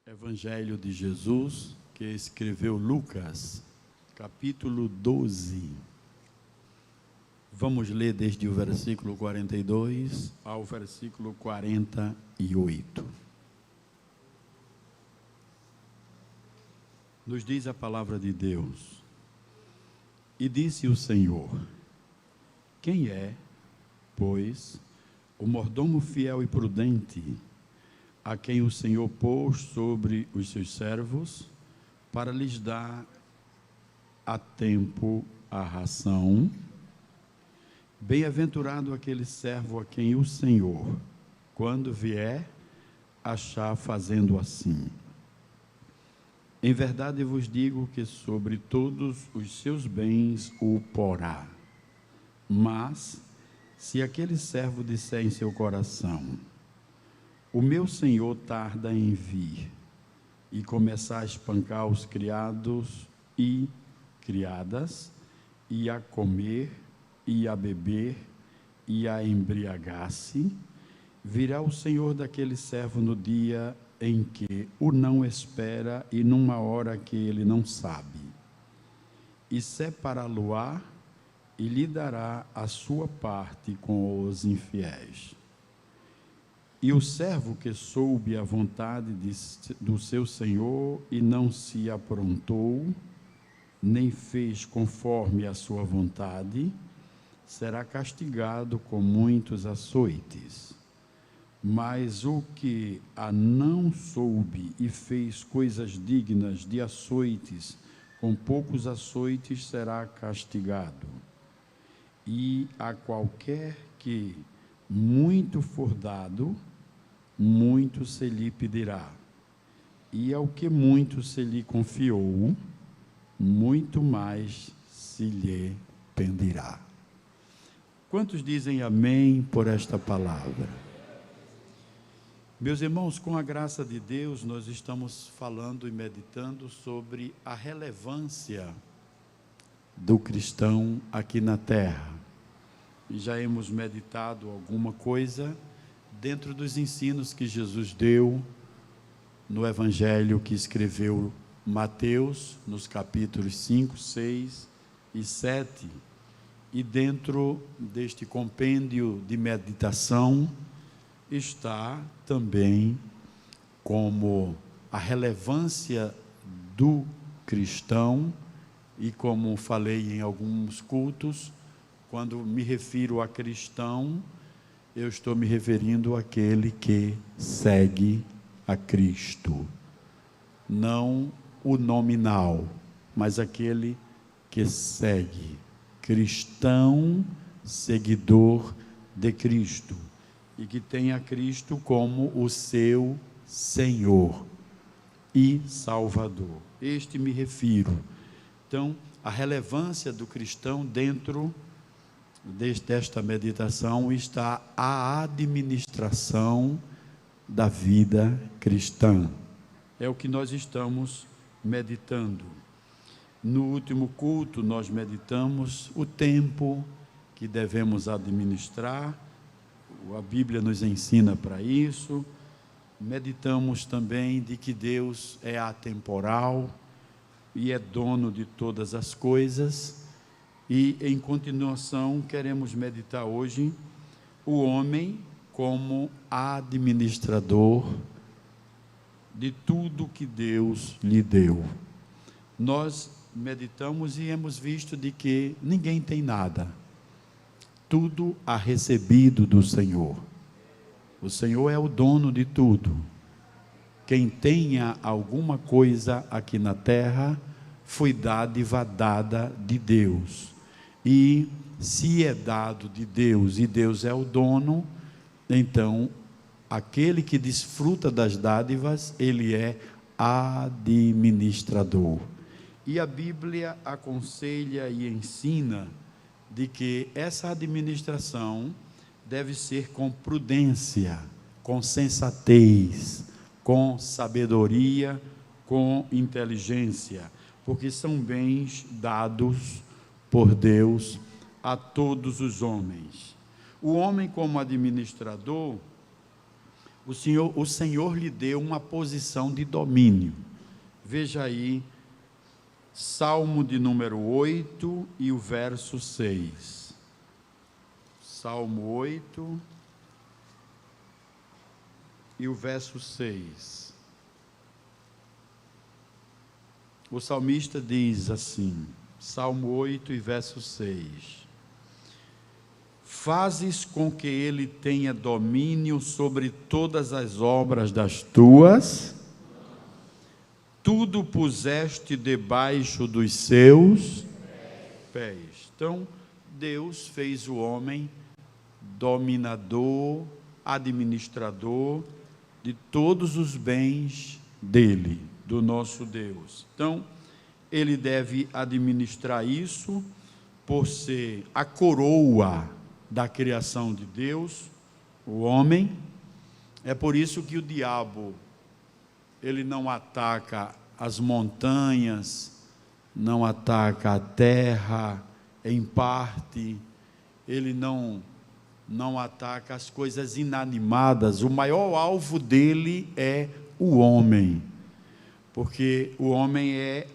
Evangelho de Jesus, que escreveu Lucas, capítulo 12. Vamos ler desde o versículo 42 ao versículo 48. Nos diz a palavra de Deus: E disse o Senhor: Quem é, pois, o mordomo fiel e prudente, a quem o Senhor pôs sobre os seus servos, para lhes dar a tempo a ração? Bem-aventurado aquele servo a quem o Senhor, quando vier, achar fazendo assim. Em verdade vos digo que sobre todos os seus bens o porá. Mas, se aquele servo disser em seu coração: O meu senhor tarda em vir, e começar a espancar os criados e criadas, e a comer, e a beber, e a embriagar-se, virá o senhor daquele servo no dia em que o não espera e numa hora que ele não sabe, e separá-lo-á, e lhe dará a sua parte com os infiéis. E o servo que soube a vontade do seu senhor e não se aprontou, nem fez conforme a sua vontade, será castigado com muitos açoites. Mas o que a não soube e fez coisas dignas de açoites, com poucos açoites será castigado. E a qualquer que muito for dado, muito se lhe pedirá, e ao que muito se lhe confiou, muito mais se lhe pedirá. Quantos dizem amém por esta palavra? Meus irmãos, com a graça de Deus, nós estamos falando e meditando sobre a relevância do cristão aqui na terra. E já hemos meditado alguma coisa dentro dos ensinos que Jesus deu no Evangelho que escreveu Mateus, nos capítulos 5, 6 e 7, e dentro deste compêndio de meditação está também como a relevância do cristão, e como falei em alguns cultos, quando me refiro a cristão, eu estou me referindo àquele que segue a Cristo. Não o nominal, mas aquele que segue. Cristão, seguidor de Cristo. E que tem a Cristo como o seu Senhor e Salvador. Este me refiro. Então, a relevância do cristão dentro desta meditação está a administração da vida cristã. É o que nós estamos meditando. No último culto, nós meditamos o tempo que devemos administrar. A Bíblia nos ensina para isso. Meditamos também de que Deus é atemporal e é dono de todas as coisas. E, em continuação, queremos meditar hoje o homem como administrador de tudo que Deus lhe deu. Nós meditamos e hemos visto de que ninguém tem nada. Tudo há recebido do Senhor. O Senhor é o dono de tudo. Quem tenha alguma coisa aqui na terra, foi dádiva dada de Deus. E se é dado de Deus e Deus é o dono, então aquele que desfruta das dádivas, ele é administrador. E a Bíblia aconselha e ensina de que essa administração deve ser com prudência, com sensatez, com sabedoria, com inteligência, porque são bens dados por Deus a todos os homens. O homem como administrador, o Senhor lhe deu uma posição de domínio. Veja aí, Salmo de número 8 e o verso 6. Salmo 8 e o verso 6. O salmista diz assim, Salmo 8 e verso 6: Fazes com que ele tenha domínio sobre todas as obras das tuas, tudo puseste debaixo dos seus pés. Então, Deus fez o homem dominador, administrador de todos os bens dele, do nosso Deus. Então, ele deve administrar isso por ser a coroa da criação de Deus, o homem. É por isso que o diabo, ele não ataca as montanhas, não ataca a terra, em parte, ele não ataca as coisas inanimadas. O maior alvo dele é o homem, porque o homem é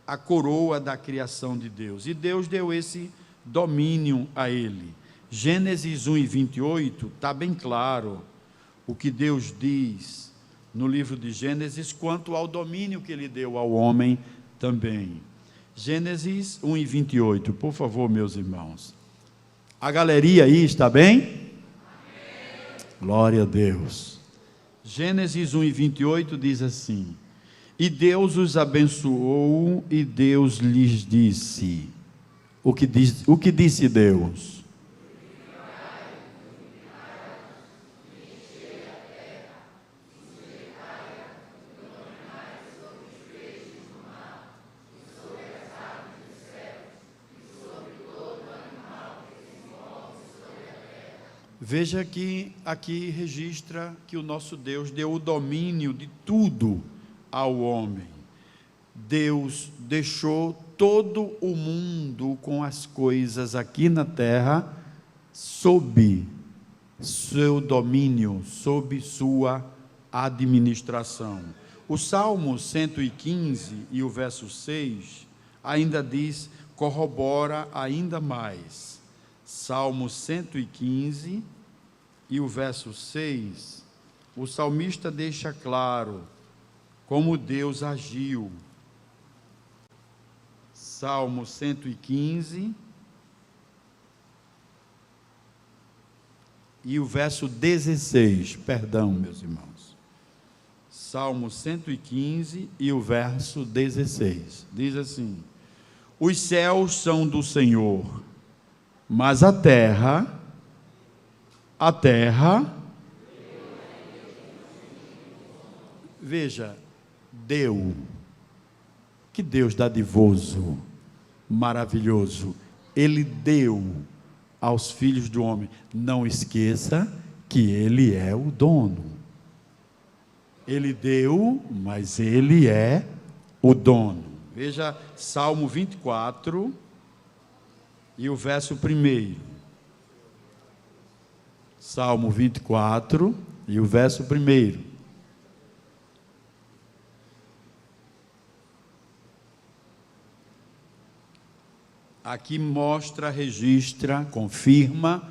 a coroa da criação de Deus, e Deus deu esse domínio a ele. Gênesis 1 e 28, está bem claro o que Deus diz no livro de Gênesis, quanto ao domínio que ele deu ao homem também. Gênesis 1 e 28, por favor, meus irmãos. A galeria aí, está bem? Amém. Glória a Deus. Gênesis 1 e 28 diz assim: E Deus os abençoou, e Deus lhes disse. O que disse Deus? Veja que aqui registra que o nosso Deus deu o domínio de tudo ao homem. Deus deixou todo o mundo com as coisas aqui na terra sob seu domínio, sob sua administração. O Salmo 115 e o verso 6 ainda diz, corrobora ainda mais. Salmo 115 e o verso 6, o salmista deixa claro como Deus agiu. Salmo 115 e o verso 16, perdão, meus irmãos. Salmo 115 e o verso 16, diz assim: Os céus são do Senhor, mas a terra, veja, deu, que Deus dadivoso, maravilhoso, Ele deu aos filhos do homem. Não esqueça que Ele é o dono. Ele deu, mas Ele é o dono. Veja, Salmo 24 e o verso 1. Salmo 24 e o verso 1. Aqui mostra, registra, confirma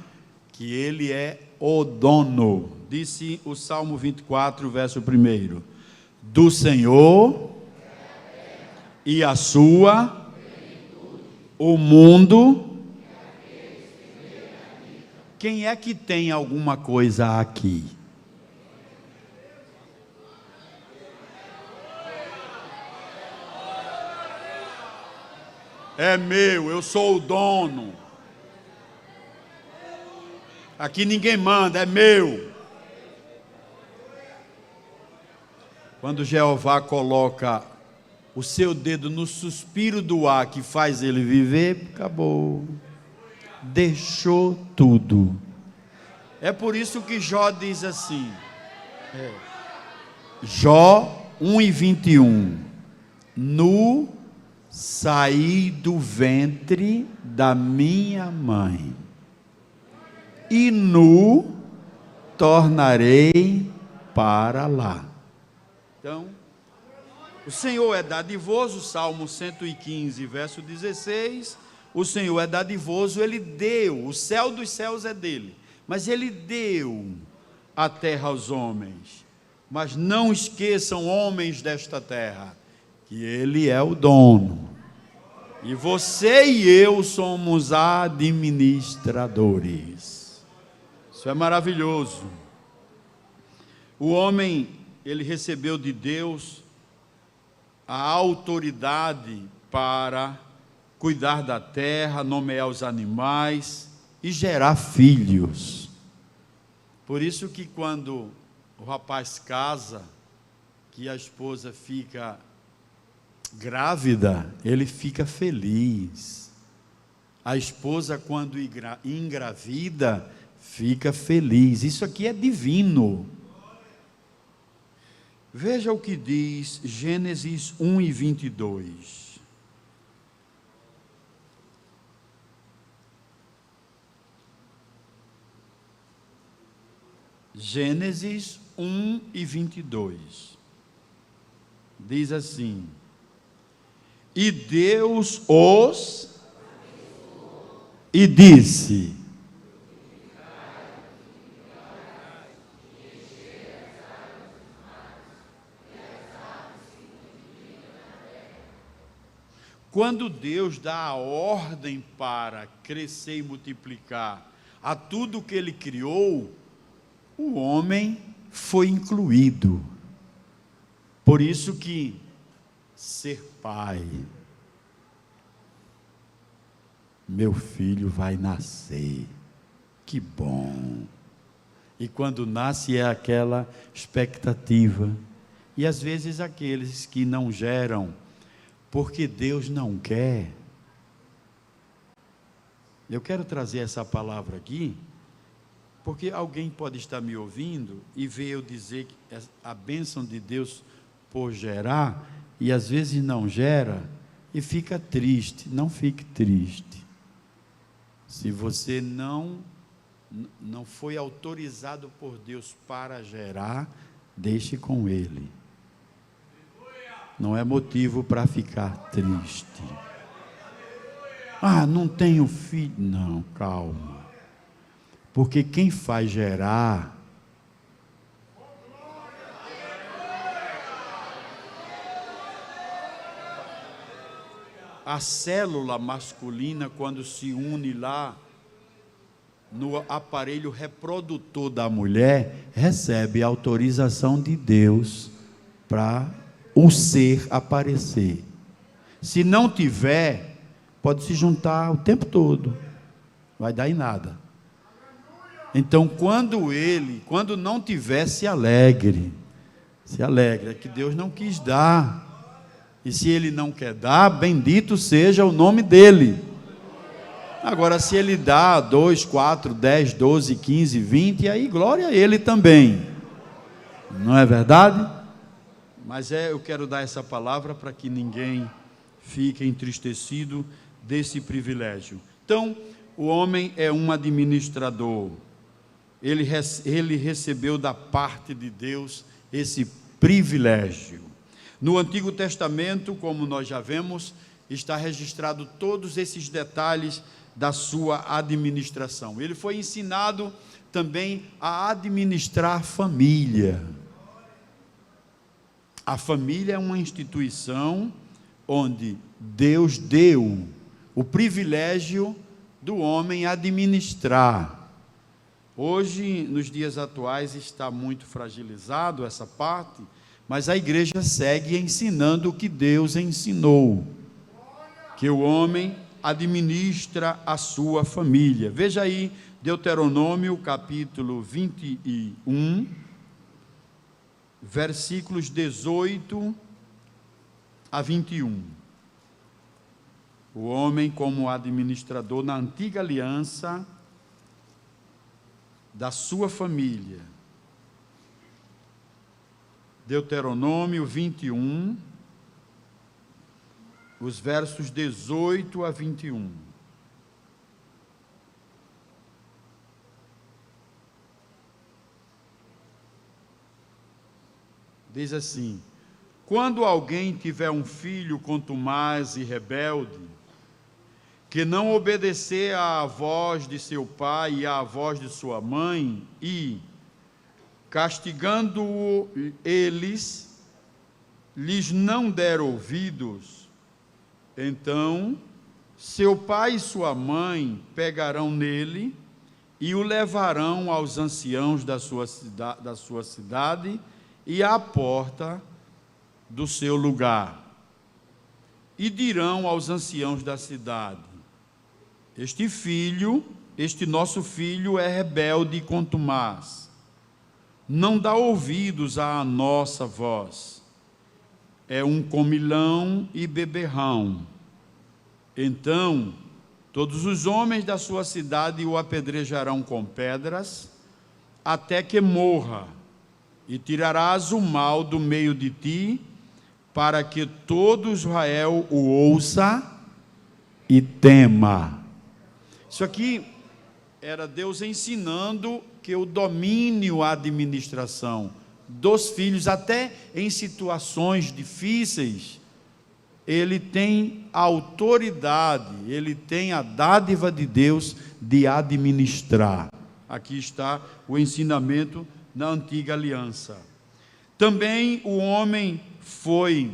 que ele é o dono. Disse o Salmo 24, verso 1. Do Senhor e a sua, o mundo. Quem é que tem alguma coisa aqui? É meu, eu sou o dono. Aqui ninguém manda, é meu. Quando Jeová coloca o seu dedo no suspiro do ar que faz ele viver, acabou. Deixou tudo. É por isso que Jó diz assim, Jó 1 e 21, nu saí do ventre da minha mãe, e nu tornarei para lá. Então, o Senhor é dadivoso, Salmo 115, verso 16, o Senhor é dadivoso, Ele deu, o céu dos céus é dele, mas Ele deu a terra aos homens. Mas não esqueçam, homens desta terra, que Ele é o dono. E você e eu somos administradores. Isso é maravilhoso. O homem, ele recebeu de Deus a autoridade para cuidar da terra, nomear os animais e gerar filhos. Por isso que quando o rapaz casa, que a esposa fica grávida, ele fica feliz. A esposa, quando engravida, fica feliz. Isso aqui é divino. Veja o que diz Gênesis 1 e 22. Gênesis 1 e 22. Diz assim: e Deus os e disse: quando Deus dá a ordem para crescer e multiplicar a tudo que Ele criou, o homem foi incluído. Por isso que ser pai, meu filho vai nascer, que bom. E quando nasce é aquela expectativa. E às vezes aqueles que não geram, porque Deus não quer. Eu quero trazer essa palavra aqui, porque alguém pode estar me ouvindo e ver eu dizer que a bênção de Deus por gerar, e às vezes não gera, e fica triste. Não fique triste. Se você não foi autorizado por Deus para gerar, deixe com Ele. Não é motivo para ficar triste. Ah, não tenho filho. Não, calma. Porque quem faz gerar a célula masculina, quando se une lá no aparelho reprodutor da mulher, recebe a autorização de Deus para o ser aparecer. Se não tiver, pode se juntar o tempo todo, vai dar em nada. Então, quando não tiver, se alegre, é que Deus não quis dar. E se Ele não quer dar, bendito seja o nome dEle. Agora, se Ele dá 2, 4, 10, 12, 15, 20, aí glória a Ele também. Não é verdade? Mas eu quero dar essa palavra para que ninguém fique entristecido desse privilégio. Então, o homem é um administrador. Ele recebeu da parte de Deus esse privilégio. No Antigo Testamento, como nós já vemos, está registrado todos esses detalhes da sua administração. Ele foi ensinado também a administrar a família. A família é uma instituição onde Deus deu o privilégio do homem administrar. Hoje, nos dias atuais, está muito fragilizado essa parte, mas a igreja segue ensinando o que Deus ensinou, que o homem administra a sua família. Veja aí, Deuteronômio, capítulo 21, versículos 18 a 21. O homem como administrador na antiga aliança da sua família. Deuteronômio 21, os versos 18 a 21. diz assim: quando alguém tiver um filho contumaz e rebelde, que não obedecer à voz de seu pai e à voz de sua mãe, e, castigando eles, lhes não der ouvidos, então seu pai e sua mãe pegarão nele e o levarão aos anciãos da sua cidade e à porta do seu lugar, e dirão aos anciãos da cidade: este nosso filho é rebelde e contumaz, não dá ouvidos à nossa voz, é um comilão e beberrão. Então todos os homens da sua cidade o apedrejarão com pedras, até que morra, e tirarás o mal do meio de ti, para que todo Israel o ouça e tema. Isso aqui era Deus ensinando que o domínio, a administração dos filhos, até em situações difíceis, ele tem a autoridade, ele tem a dádiva de Deus de administrar. Aqui está o ensinamento na antiga aliança. Também o homem foi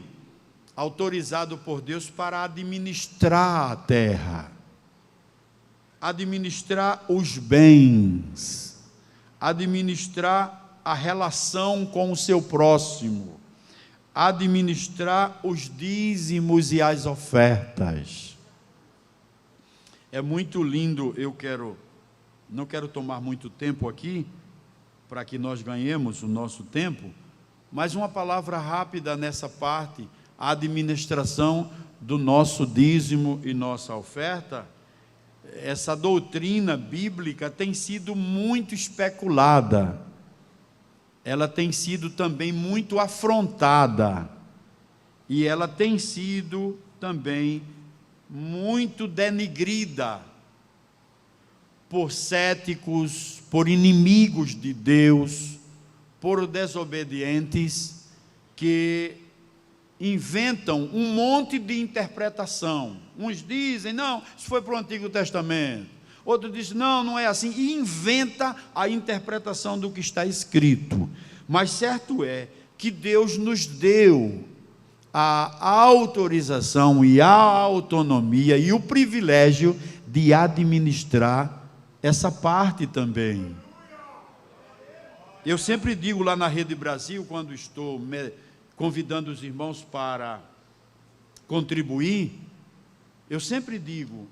autorizado por Deus para administrar a terra, administrar os bens, administrar a relação com o seu próximo, administrar os dízimos e as ofertas. É muito lindo. Não quero tomar muito tempo aqui, para que nós ganhemos o nosso tempo, mas uma palavra rápida nessa parte: a administração do nosso dízimo e nossa oferta. Essa doutrina bíblica tem sido muito especulada, ela tem sido também muito afrontada, e ela tem sido também muito denigrida por céticos, por inimigos de Deus, por desobedientes, que inventam um monte de interpretação. Uns dizem: não, isso foi para o Antigo Testamento. Outro diz: não, não é assim, e inventa a interpretação do que está escrito. Mas certo é que Deus nos deu a autorização e a autonomia e o privilégio de administrar essa parte também. Eu sempre digo lá na Rede Brasil, quando estou convidando os irmãos para contribuir, eu sempre digo: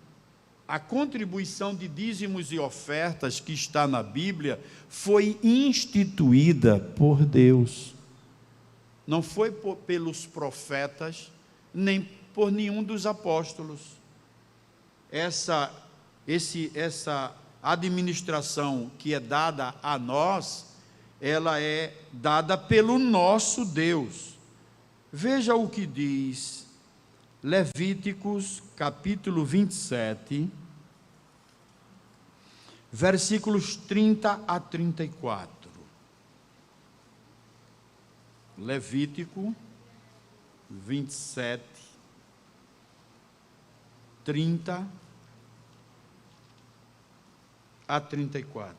a contribuição de dízimos e ofertas que está na Bíblia foi instituída por Deus. Não foi pelos profetas, nem por nenhum dos apóstolos. Essa administração que é dada a nós, ela é dada pelo nosso Deus. Veja o que diz Levíticos, capítulo 27, versículos 30 a 34. Levítico 27, 30 a 34.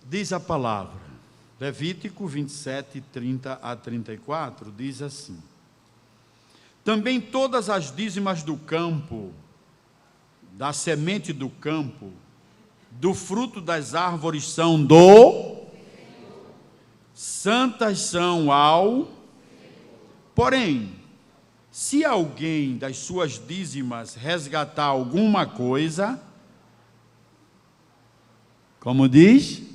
Diz a palavra, Levítico 27, 30 a 34, diz assim: também todas as dízimas do campo, da semente do campo, do fruto das árvores são santas são ao. Porém, se alguém das suas dízimas resgatar alguma coisa, como diz?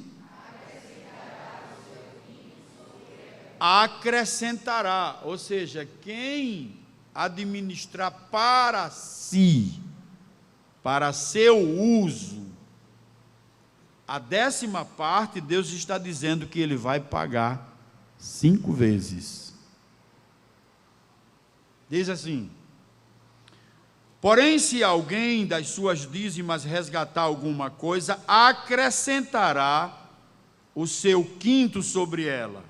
Acrescentará, ou seja, quem administrar para si, para seu uso, a 10ª parte, Deus está dizendo que ele vai pagar 5 vezes. Diz assim: Porém, se alguém das suas dízimas resgatar alguma coisa, acrescentará o seu quinto sobre ela.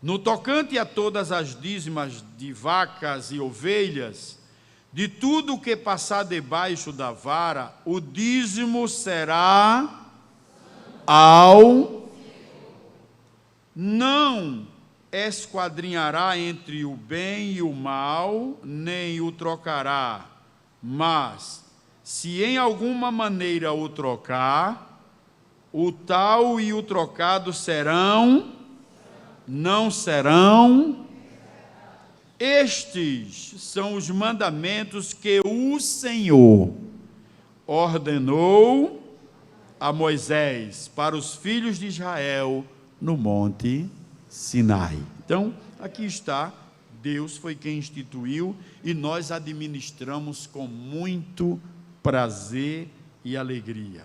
No tocante a todas as dízimas de vacas e ovelhas, de tudo o que passar debaixo da vara, o dízimo será ao... Não esquadrinhará entre o bem e o mal, nem o trocará. Mas, se em alguma maneira o trocar, o tal e o trocado serão, não serão. Estes são os mandamentos que o Senhor ordenou a Moisés para os filhos de Israel no Monte Sinai. Então, aqui está, Deus foi quem instituiu e nós administramos com muito prazer e alegria.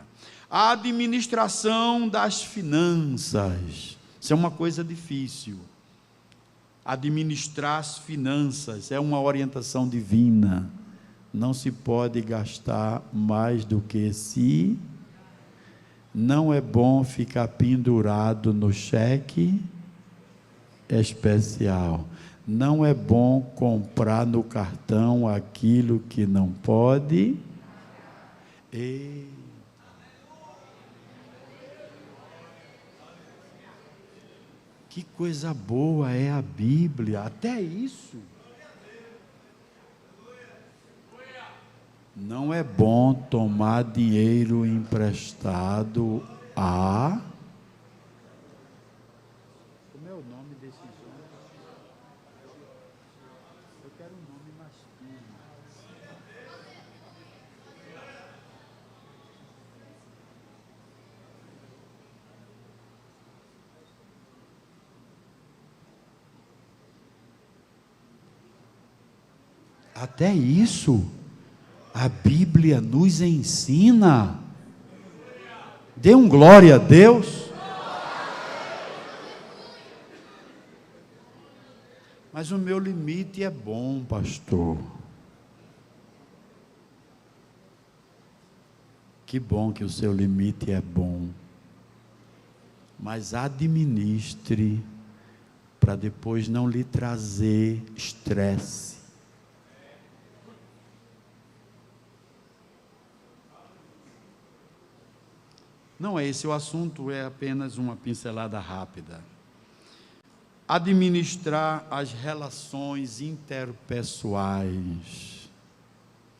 A administração das finanças, isso é uma coisa difícil. Administrar as finanças é uma orientação divina. Não se pode gastar mais do que se... Não é bom ficar pendurado no cheque especial. Não é bom comprar no cartão aquilo que não pode. Que coisa boa é a Bíblia, até isso. Não é bom tomar dinheiro emprestado a... Como é o nome desses homens? Eu quero um nome mais fino. Até isso a Bíblia nos ensina. Dê um glória a Deus. Mas o meu limite é bom, pastor. Que bom que o seu limite é bom. Mas administre para depois não lhe trazer estresse. Não é esse o assunto, é apenas uma pincelada rápida. Administrar as relações interpessoais.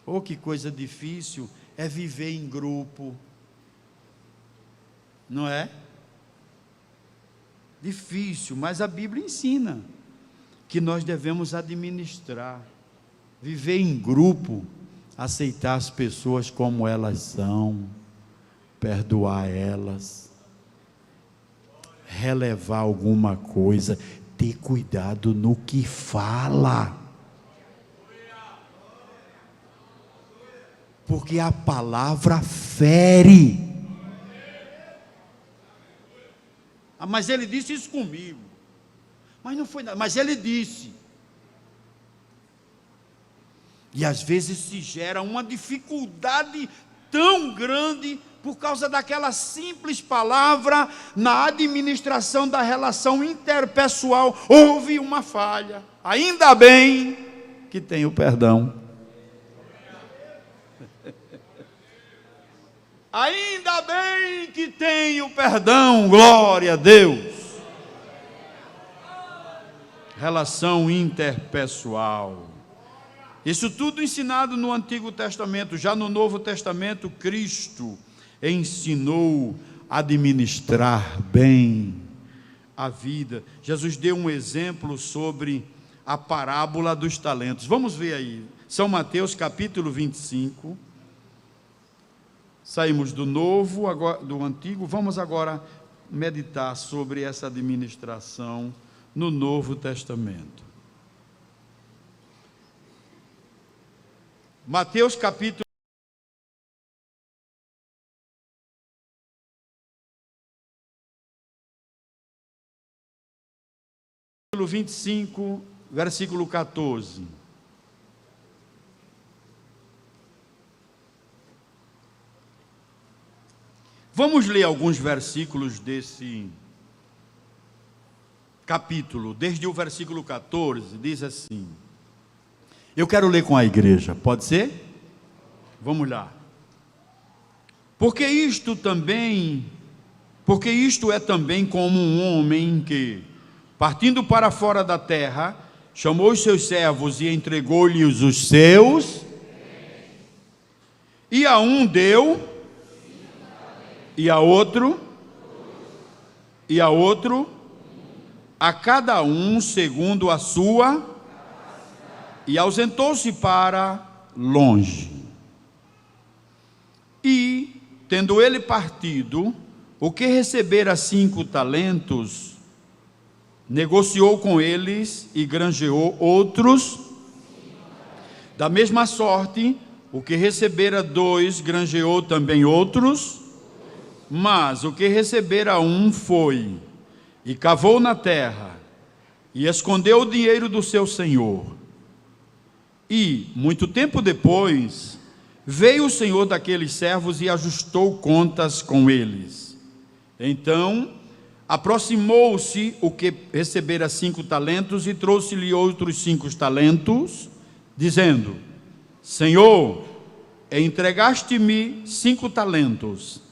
Oh, que coisa difícil é viver em grupo. Não é? Difícil, mas a Bíblia ensina que nós devemos administrar, viver em grupo, aceitar as pessoas como elas são, perdoar elas, relevar alguma coisa, ter cuidado no que fala, porque a palavra fere. Ah, mas ele disse isso comigo, mas não foi nada, mas ele disse. E às vezes se gera uma dificuldade tão grande por causa daquela simples palavra. Na administração da relação interpessoal houve uma falha. Ainda bem que tem o perdão. Ainda bem que tem o perdão, glória a Deus. Relação interpessoal. Isso tudo ensinado no Antigo Testamento. Já no Novo Testamento, Cristo ensinou a administrar bem a vida. Jesus deu um exemplo sobre a parábola dos talentos. Vamos ver aí, São Mateus capítulo 25. Saímos do Novo, agora, do Antigo, vamos agora meditar sobre essa administração no Novo Testamento. Mateus capítulo 25, versículo 14. Vamos ler alguns versículos desse capítulo, desde o versículo 14, diz assim. Eu quero ler com a igreja, pode ser? Vamos lá. Porque isto é também como um homem que, partindo para fora da terra, chamou os seus servos e entregou-lhes os seus, e a um deu, e a outro, a cada um segundo a sua, e ausentou-se para longe. E, tendo ele partido, o que recebera 5 talentos, negociou com eles e granjeou outros. Da mesma sorte, o que recebera 2, granjeou também outros. Mas o que recebera 1 foi, e cavou na terra, e escondeu o dinheiro do seu senhor. E, muito tempo depois, veio o senhor daqueles servos e ajustou contas com eles. Então, aproximou-se o que recebera 5 talentos e trouxe-lhe outros 5 talentos, dizendo: Senhor, entregaste-me 5 talentos,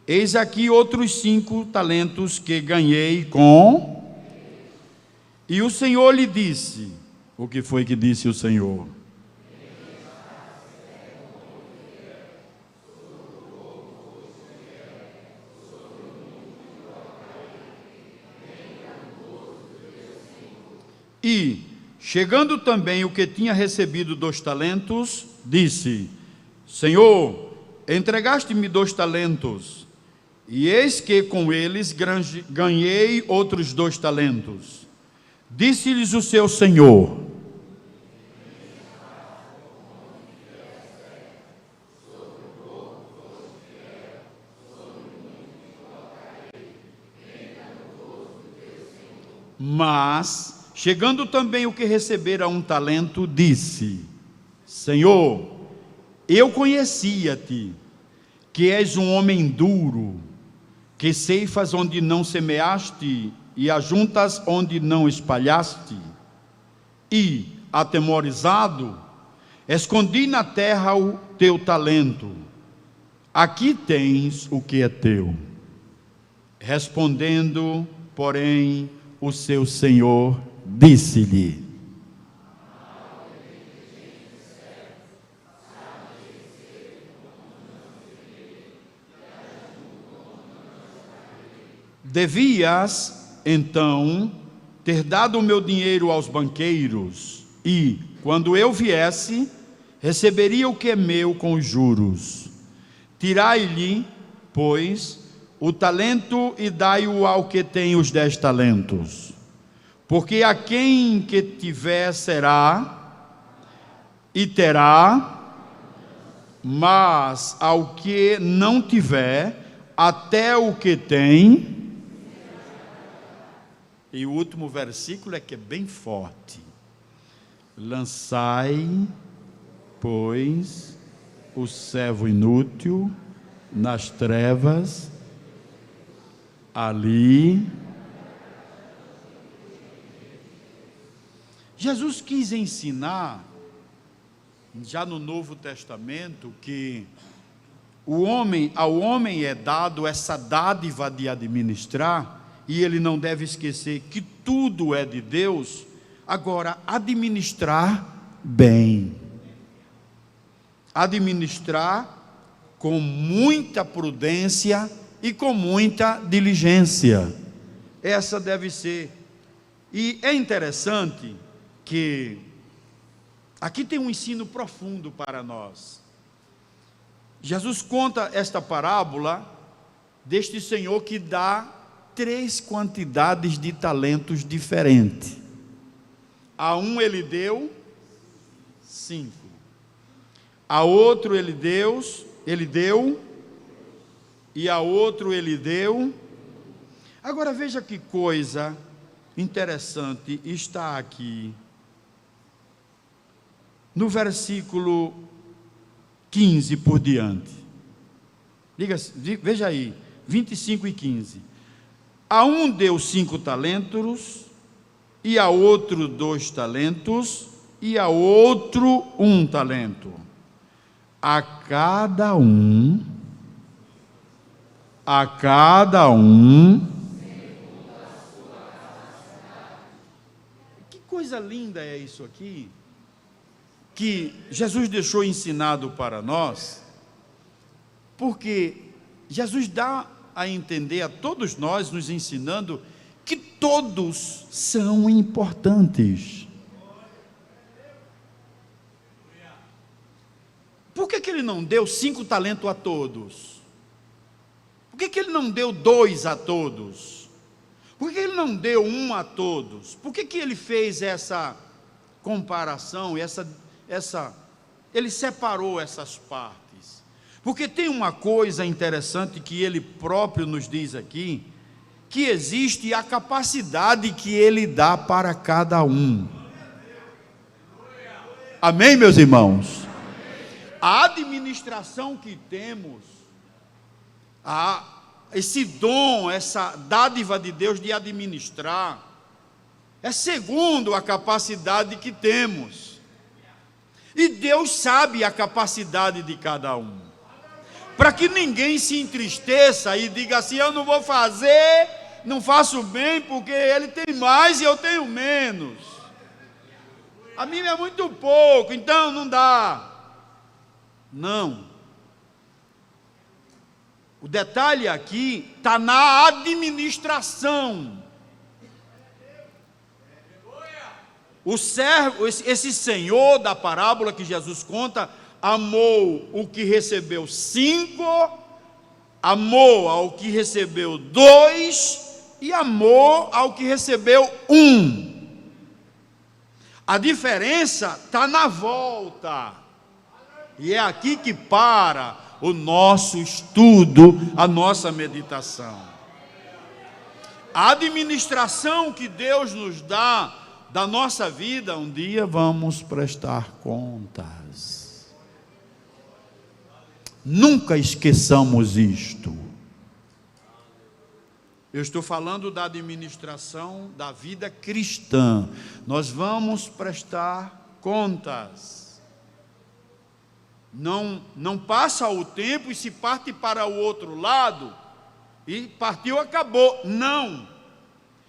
eis aqui outros 5 talentos que ganhei com... E o Senhor lhe disse, o que foi que disse o Senhor? E, chegando também o que tinha recebido 2 talentos, disse: Senhor, entregaste-me 2 talentos, e eis que com eles ganhei outros 2 talentos. Disse-lhes o seu senhor: Mas, chegando também o que recebera 1 talento, disse: Senhor, eu conhecia-te, que és um homem duro, que ceifas onde não semeaste e ajuntas onde não espalhaste. E, atemorizado, escondi na terra o teu talento. Aqui tens o que é teu. Respondendo, porém, o seu senhor disse-lhe: Devias, então, ter dado o meu dinheiro aos banqueiros, e, quando eu viesse, receberia o que é meu com os juros. Tirai-lhe, pois, o talento e dai-o ao que tem os 10 talentos. Porque a quem que tiver será, e terá, mas ao que não tiver, até o que tem... E o último versículo é que é bem forte. Lançai, pois, o servo inútil nas trevas, ali. Jesus quis ensinar, já no Novo Testamento, que ao homem é dado essa dádiva de administrar, e ele não deve esquecer que tudo é de Deus. Agora, administrar bem, administrar com muita prudência e com muita diligência, essa deve ser. E é interessante que aqui tem um ensino profundo para nós. Jesus conta esta parábola deste Senhor que dá 3 quantidades de talentos diferentes. A um ele deu 5. A outro ele deu, e a outro ele deu. Agora veja que coisa interessante está aqui. No versículo 15 por diante. Veja aí. 25 e 15. A um deu 5 talentos, e a outro 2 talentos, e a outro 1 talento. A cada um, que coisa linda é isso aqui, que Jesus deixou ensinado para nós, porque Jesus dá a entender a todos nós, nos ensinando que todos são importantes. Por que ele não deu 5 talentos a todos? Por que ele não deu 2 a todos? Por que ele não deu 1 a todos? Por que ele fez essa comparação, ele separou essas partes? Porque tem uma coisa interessante que ele próprio nos diz aqui, que existe a capacidade que ele dá para cada um. Amém, meus irmãos? A administração que temos, esse dom, essa dádiva de Deus de administrar, é segundo a capacidade que temos. E Deus sabe a capacidade de cada um. Para que ninguém se entristeça e diga assim: eu não vou fazer, não faço bem, porque ele tem mais e eu tenho menos. A mim é muito pouco, então não dá. Não. O detalhe aqui está na administração. O servo, esse senhor da parábola que Jesus conta, amou o que recebeu 5, amou ao que recebeu 2 e amou ao que recebeu 1. A diferença está na volta. E é aqui que para o nosso estudo, a nossa meditação. A administração que Deus nos dá da nossa vida, um dia vamos prestar contas. Nunca esqueçamos isto. Eu estou falando da administração da vida cristã. Nós vamos prestar contas. Não passa o tempo e se parte para o outro lado, e partiu, acabou. Não.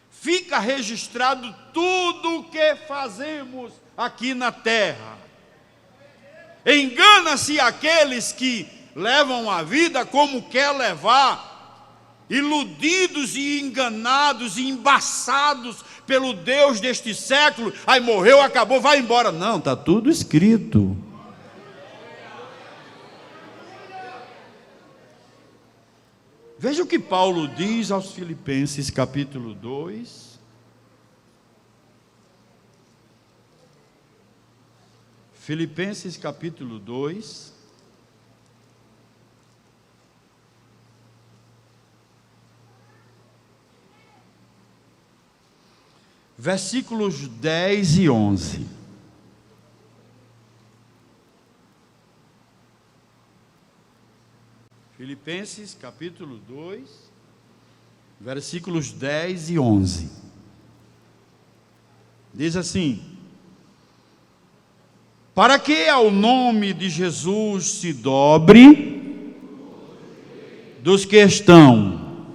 Fica registrado tudo o que fazemos aqui na terra. Engana-se aqueles que levam a vida como quer levar, iludidos e enganados e embaçados pelo Deus deste século. Aí morreu, acabou, vai embora. Não, está tudo escrito. Veja o que Paulo diz aos Filipenses, capítulo 2. Filipenses, capítulo 2. Versículos 10 e 11. Filipenses, capítulo 2, versículos 10 e 11. Diz assim: para que ao nome de Jesus se dobre dos que estão.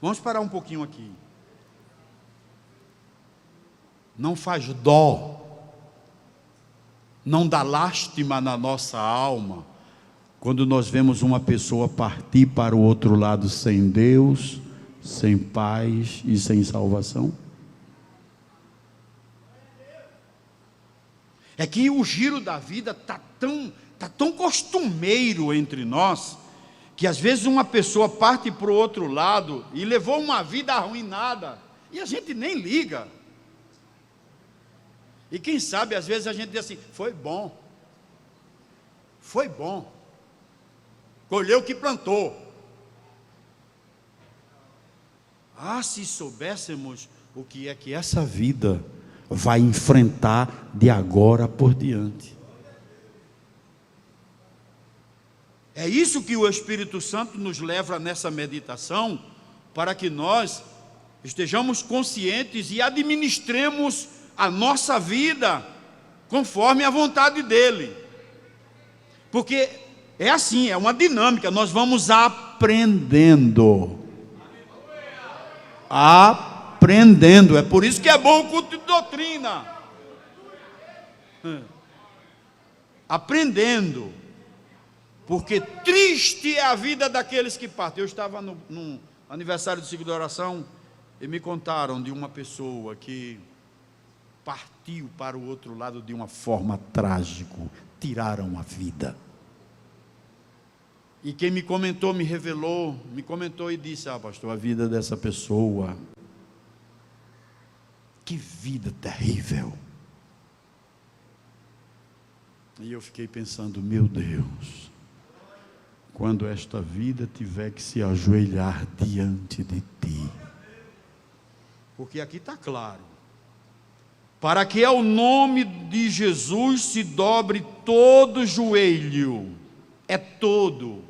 Vamos parar um pouquinho aqui. Não faz dó, não dá lástima na nossa alma quando nós vemos uma pessoa partir para o outro lado sem Deus, sem paz e sem salvação? É que o giro da vida está tão costumeiro entre nós, que às vezes uma pessoa parte para o outro lado e levou uma vida arruinada, e a gente nem liga. E quem sabe, às vezes a gente diz assim: foi bom, colheu o que plantou. Se soubéssemos o que é que essa vida vai enfrentar de agora por diante. É isso que o Espírito Santo nos leva nessa meditação, para que nós estejamos conscientes e administremos a nossa vida conforme a vontade dEle. Porque é assim, é uma dinâmica, nós vamos aprendendo. Aprendendo, é por isso que é bom o culto de doutrina. Aprendendo. Porque triste é a vida daqueles que partem. Eu estava num aniversário do ciclo de oração e me contaram de uma pessoa que partiu para o outro lado de uma forma trágica, tiraram a vida. E quem me comentou, me revelou, me comentou e disse: pastor, a vida dessa pessoa, que vida terrível. E eu fiquei pensando, meu Deus, quando esta vida tiver que se ajoelhar diante de ti, porque aqui está claro, para que ao nome de Jesus se dobre todo joelho, é todo,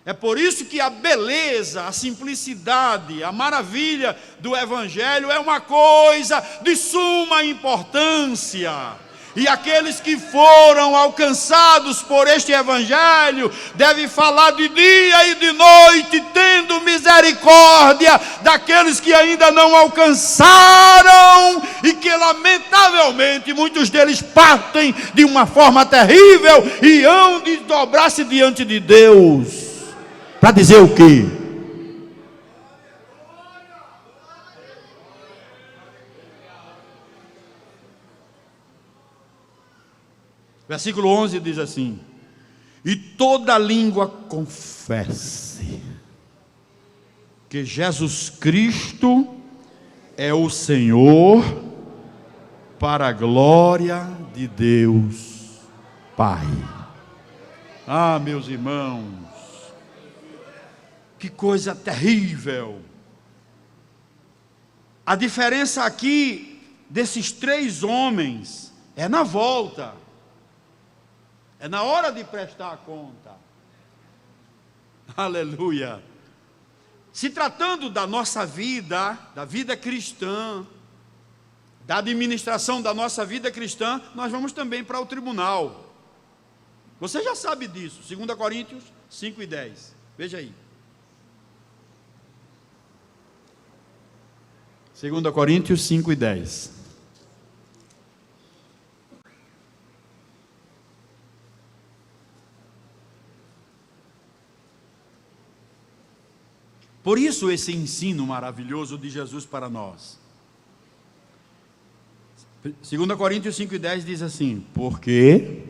é por isso que a beleza, a simplicidade, a maravilha do Evangelho é uma coisa de suma importância. E aqueles que foram alcançados por este Evangelho devem falar de dia e de noite, tendo misericórdia daqueles que ainda não alcançaram e que lamentavelmente muitos deles partem de uma forma terrível e hão de dobrar-se diante de Deus. Para dizer o quê? Versículo 11 diz assim: e toda língua confesse que Jesus Cristo é o Senhor, para a glória de Deus Pai. Ah, meus irmãos, que coisa terrível. A diferença aqui desses três homens é na volta. É na hora de prestar a conta. Aleluia. Se tratando da nossa vida, da vida cristã, da administração da nossa vida cristã, nós vamos também para o tribunal. Você já sabe disso. 2 Coríntios 5:10. Veja aí. 2 Coríntios 5:10. Por isso esse ensino maravilhoso de Jesus para nós. 2 Coríntios 5:10 diz assim: Porque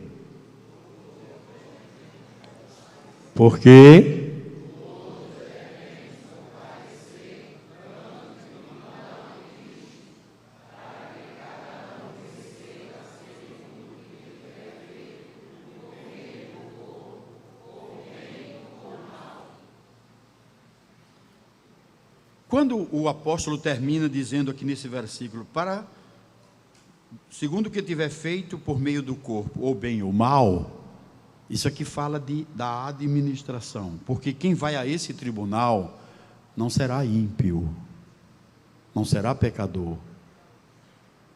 quando o apóstolo termina dizendo aqui nesse versículo, segundo o que tiver feito por meio do corpo, ou bem ou mal, isso aqui fala da administração, porque quem vai a esse tribunal não será ímpio, não será pecador,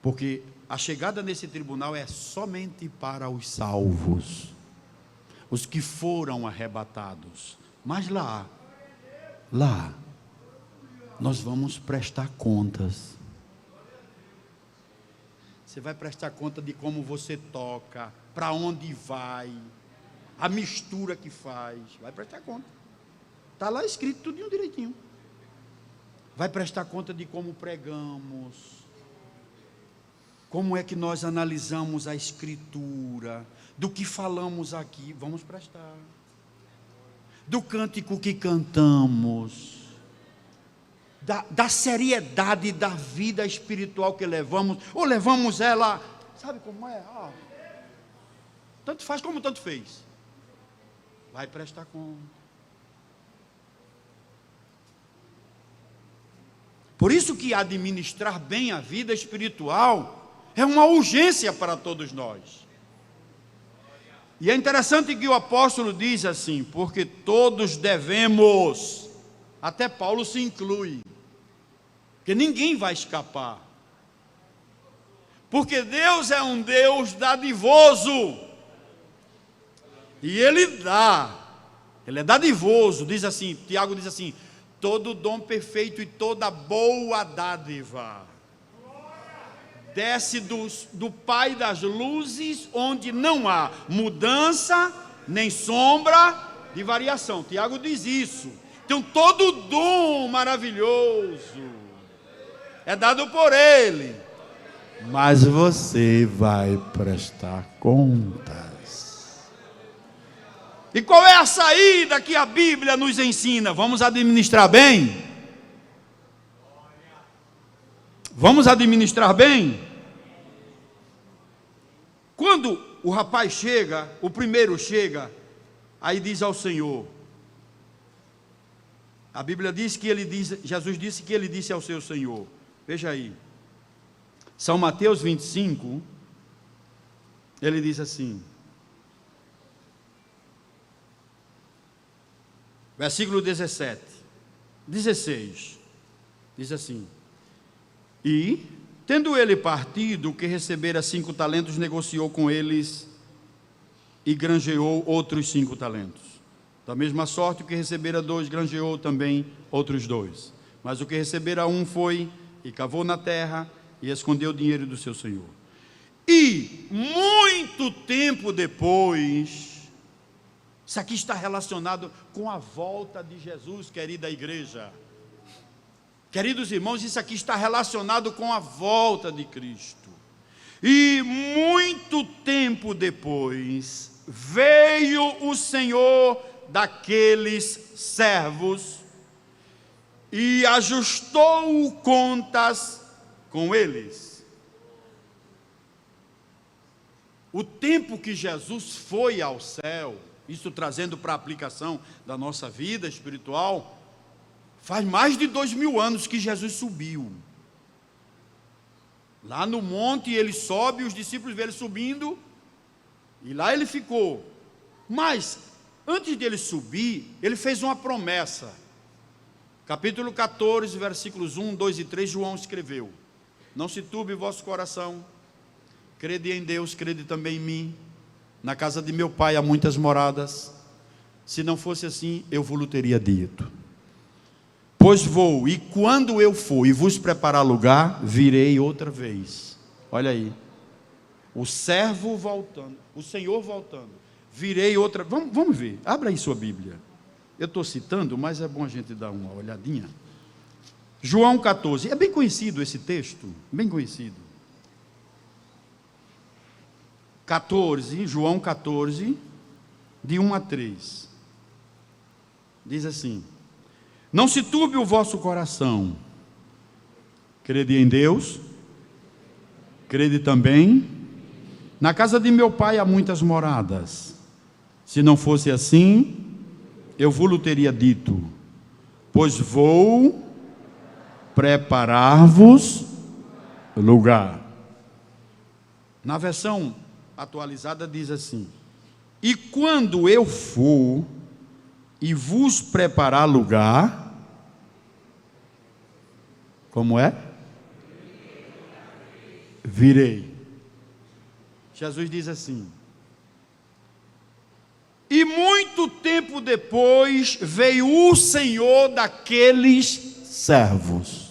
porque a chegada nesse tribunal é somente para os salvos, os que foram arrebatados, mas lá, nós vamos prestar contas. Você vai prestar conta de como você toca, para onde vai, a mistura que faz, vai prestar conta. Está lá escrito tudinho direitinho. Vai prestar conta de como pregamos, como é que nós analisamos a Escritura, do que falamos aqui, vamos prestar. Do cântico que cantamos, da seriedade da vida espiritual que levamos, ou levamos ela, sabe como é? Tanto faz como tanto fez. Vai prestar conta. Por isso que administrar bem a vida espiritual é uma urgência para todos nós. E é interessante que o apóstolo diz assim: porque todos devemos, até Paulo se inclui, porque ninguém vai escapar, porque Deus é um Deus dadivoso, e Ele dá, Ele é dadivoso. Diz assim, Tiago diz assim: todo dom perfeito e toda boa dádiva desce do Pai das luzes, onde não há mudança, nem sombra de variação. Tiago diz isso. Então todo dom maravilhoso é dado por Ele, mas você vai prestar contas. E qual é a saída que a Bíblia nos ensina? Vamos administrar bem? Vamos administrar bem? Quando o rapaz chega, o primeiro chega, aí diz ao Senhor, a Bíblia diz que Jesus disse que ele disse ao seu Senhor, veja aí, São Mateus 25, ele diz assim, versículo 16, diz assim: e, tendo ele partido, o que recebera 5 talentos, negociou com eles e granjeou outros 5 talentos. Da mesma sorte, o que recebera 2, granjeou também outros 2. Mas o que recebera 1 foi e cavou na terra e escondeu o dinheiro do seu senhor. E, muito tempo depois, isso aqui está relacionado com a volta de Jesus, querida igreja. Queridos irmãos, isso aqui está relacionado com a volta de Cristo. E muito tempo depois, veio o Senhor daqueles servos e ajustou contas com eles. O tempo que Jesus foi ao céu, isso trazendo para a aplicação da nossa vida espiritual, faz mais de 2000 anos que Jesus subiu. Lá no monte ele sobe, os discípulos vêem ele subindo, e lá ele ficou. Mas, antes de ele subir, ele fez uma promessa. Capítulo 14, versículos 1, 2 e 3, João escreveu: não se turbe o vosso coração, crede em Deus, crede também em mim. Na casa de meu pai há muitas moradas, se não fosse assim, eu vos teria dito. Pois vou, e quando eu for e vos preparar lugar, virei outra vez. Olha aí, o servo voltando, o Senhor voltando, virei outra. Vamos ver, abra aí sua Bíblia. Eu estou citando, mas é bom a gente dar uma olhadinha. João 14, é bem conhecido esse texto, bem conhecido. 14, João 14, de 1 a 3. Diz assim: não se turbe o vosso coração, crede em Deus, crede também. Na casa de meu pai há muitas moradas, se não fosse assim, eu vos teria dito, pois vou preparar-vos lugar. Na versão atualizada diz assim: e quando eu for e vos preparar lugar, como é? Virei. Jesus diz assim: e muito tempo depois veio o Senhor daqueles servos.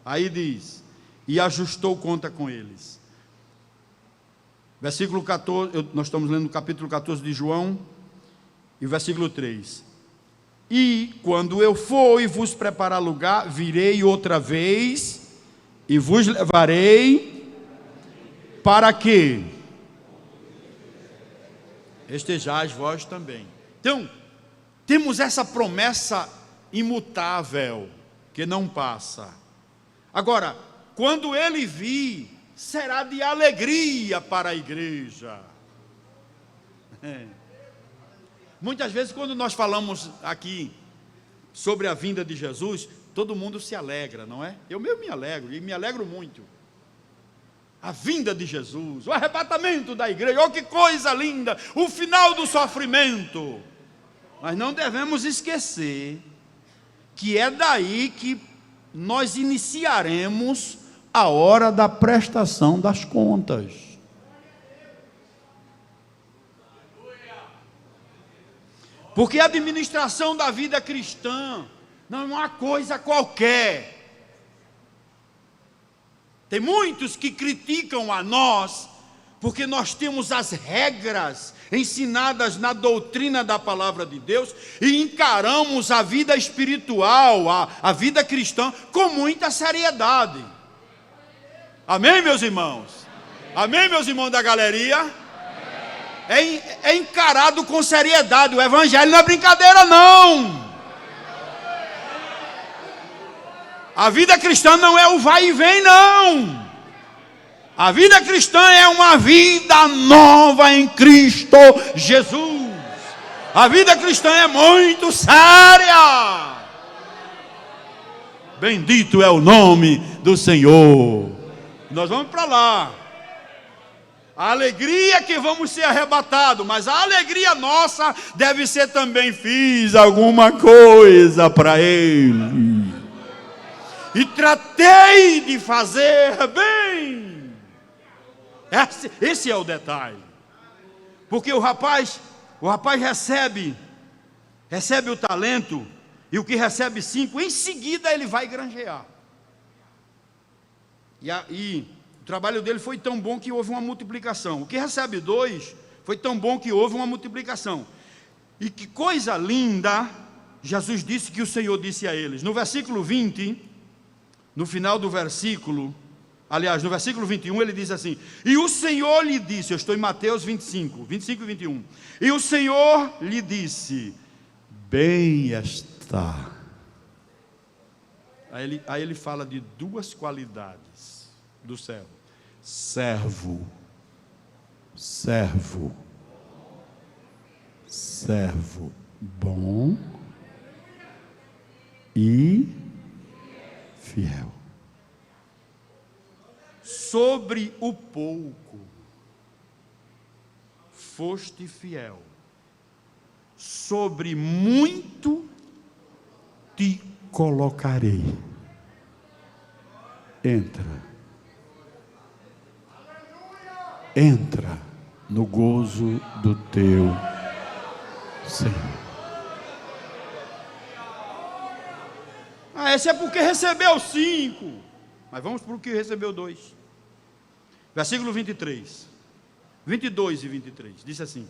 Aí diz: e ajustou conta com eles. Versículo 14, nós estamos lendo o capítulo 14 de João, e versículo 3. E quando eu for e vos preparar lugar, virei outra vez e vos levarei para que estejais vós também. Então, temos essa promessa imutável, que não passa. Agora, quando ele vir, será de alegria para a igreja. Muitas vezes, quando nós falamos aqui sobre a vinda de Jesus, todo mundo se alegra, não é? Eu mesmo me alegro, e me alegro muito. A vinda de Jesus, o arrebatamento da igreja, oh que coisa linda, o final do sofrimento. Mas não devemos esquecer que é daí que nós iniciaremos a hora da prestação das contas. Porque a administração da vida cristã não é uma coisa qualquer. Tem muitos que criticam a nós, porque nós temos as regras ensinadas na doutrina da palavra de Deus, e encaramos a vida espiritual, a vida cristã, com muita seriedade. Amém, meus irmãos? Amém, meus irmãos da galeria? É encarado com seriedade. O evangelho não é brincadeira, não. A vida cristã não é o vai e vem, não. A vida cristã é uma vida nova em Cristo Jesus. A vida cristã é muito séria. Bendito é o nome do Senhor. Nós vamos para lá. A alegria que vamos ser arrebatados, mas a alegria nossa deve ser também: fiz alguma coisa para Ele e tratei de fazer bem. Esse é o detalhe. Porque o rapaz recebe o talento, e o que recebe 5, em seguida ele vai granjear. E o trabalho dele foi tão bom que houve uma multiplicação. O que recebe 2 foi tão bom que houve uma multiplicação. E que coisa linda, Jesus disse que o Senhor disse a eles. No versículo 20, no final do versículo, aliás, no versículo 21, ele diz assim: e o Senhor lhe disse, eu estou em Mateus 25 e 21. E o Senhor lhe disse: bem está. Aí ele fala de 2 qualidades do servo: servo, bom e fiel. Sobre o pouco foste fiel, sobre muito te colocarei. Entra no gozo do teu Senhor. Esse é porque recebeu 5. Mas vamos para o que recebeu 2. Versículo 23. 22 e 23. Diz assim: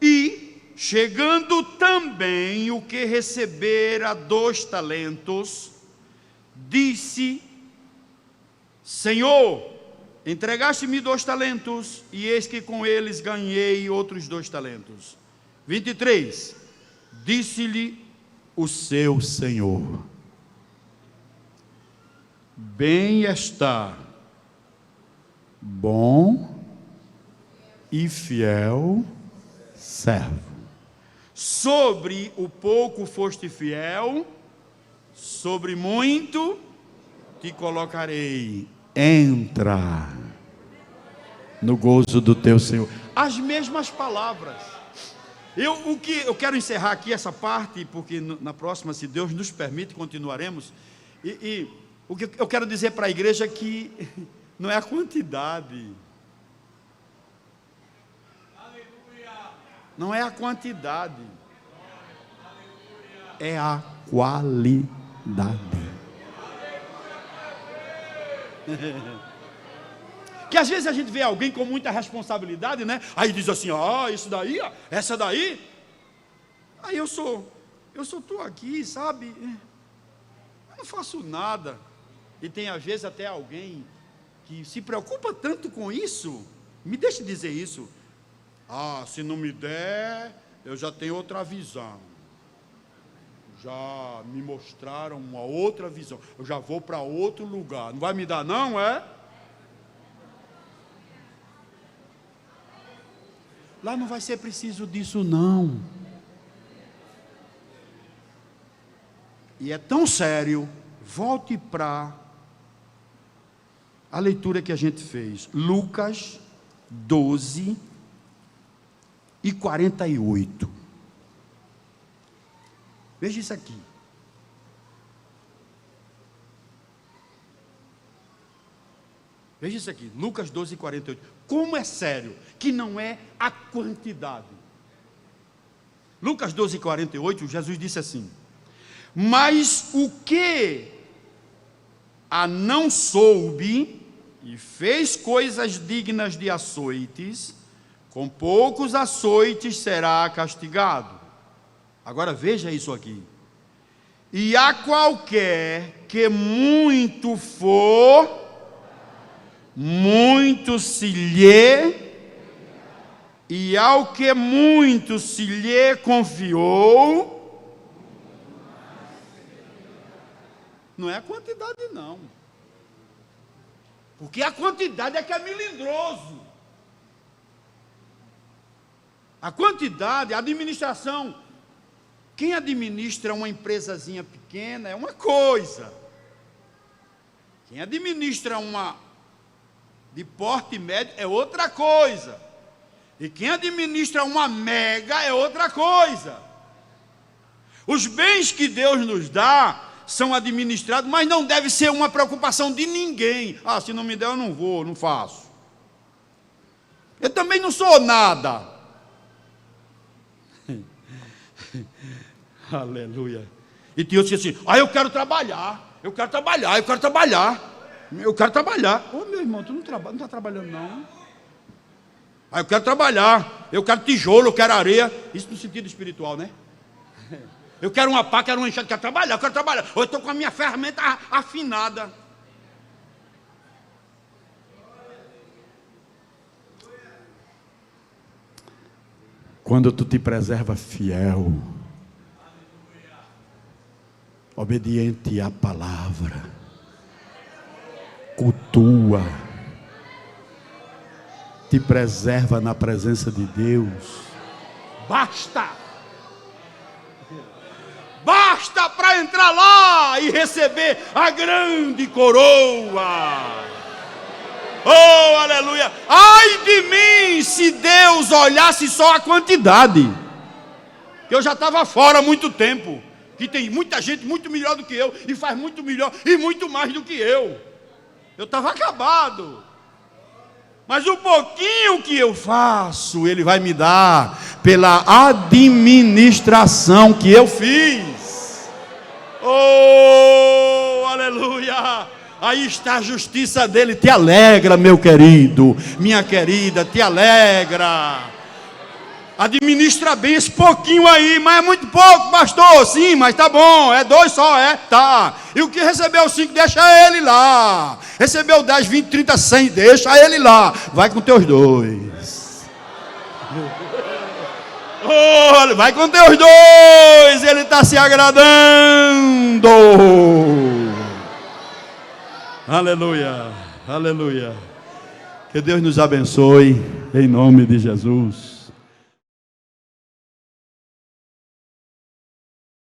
e chegando também o que recebera 2 talentos, disse: Senhor, entregaste-me 2 talentos, e eis que com eles ganhei outros 2 talentos. 23. Disse-lhe o seu Senhor: bem está, bom e fiel servo. Sobre o pouco foste fiel, sobre muito te colocarei. Entra no gozo do teu Senhor. As mesmas palavras. Eu quero encerrar aqui essa parte, porque na próxima, se Deus nos permite, continuaremos. E o que eu quero dizer para a igreja é que não é a quantidade. Não é a quantidade. É a qualidade. Que às vezes a gente vê alguém com muita responsabilidade, né? Aí diz assim: isso daí, essa daí. Aí eu estou aqui, sabe? Eu não faço nada. E tem às vezes até alguém que se preocupa tanto com isso. Me deixe dizer isso: se não me der, eu já tenho outra visão. Já me mostraram uma outra visão. Eu já vou para outro lugar. Não vai me dar, não, é? Lá não vai ser preciso disso, não. E é tão sério. Volte para a leitura que a gente fez, Lucas 12 e 48. Veja isso aqui. Veja isso aqui, Lucas 12 e 48. Como é sério que não é a quantidade. Lucas 12 e 48, Jesus disse assim: mas o que a não soube e fez coisas dignas de açoites, com poucos açoites será castigado. Agora veja isso aqui. E a qualquer que muito for, muito se lhe, e ao que muito se lhe confiou, não é a quantidade não, porque a quantidade é que é melindroso. A quantidade, a administração, quem administra uma empresazinha pequena é uma coisa, quem administra uma de porte médio é outra coisa, e quem administra uma mega é outra coisa. Os bens que Deus nos dá são administrados, mas não deve ser uma preocupação de ninguém. Ah, se não me der eu não vou, não faço. Eu também não sou nada. Aleluia. E tem outros que assim, eu quero trabalhar, eu quero trabalhar, eu quero trabalhar. Eu quero trabalhar. Ô meu irmão, tu não está trabalhando não. Eu quero trabalhar, eu quero tijolo, eu quero areia. Isso no sentido espiritual, né? Eu quero uma pá, quero um enxerto, quero trabalhar, eu quero trabalhar. Ou eu estou com a minha ferramenta afinada. Quando tu te preserva fiel, obediente à palavra, cultua, te preserva na presença de Deus, basta para entrar lá e receber a grande coroa. Oh, aleluia! Ai de mim se Deus olhasse só a quantidade, eu já estava fora há muito tempo, que tem muita gente muito melhor do que eu, e faz muito melhor e muito mais do que eu estava acabado. Mas o pouquinho que eu faço, Ele vai me dar pela administração que eu fiz. Oh, aleluia! Aí está a justiça dele, te alegra, meu querido, minha querida, te alegra. Administra bem esse pouquinho aí, mas é muito pouco, pastor. Sim, mas tá bom, é 2 só, tá. E o que recebeu 5, deixa ele lá. Recebeu 10, 20, 30, 100, deixa ele lá. Vai com teus 2. Oh, vai com teus 2, ele está se agradando. Aleluia, aleluia. Que Deus nos abençoe, em nome de Jesus.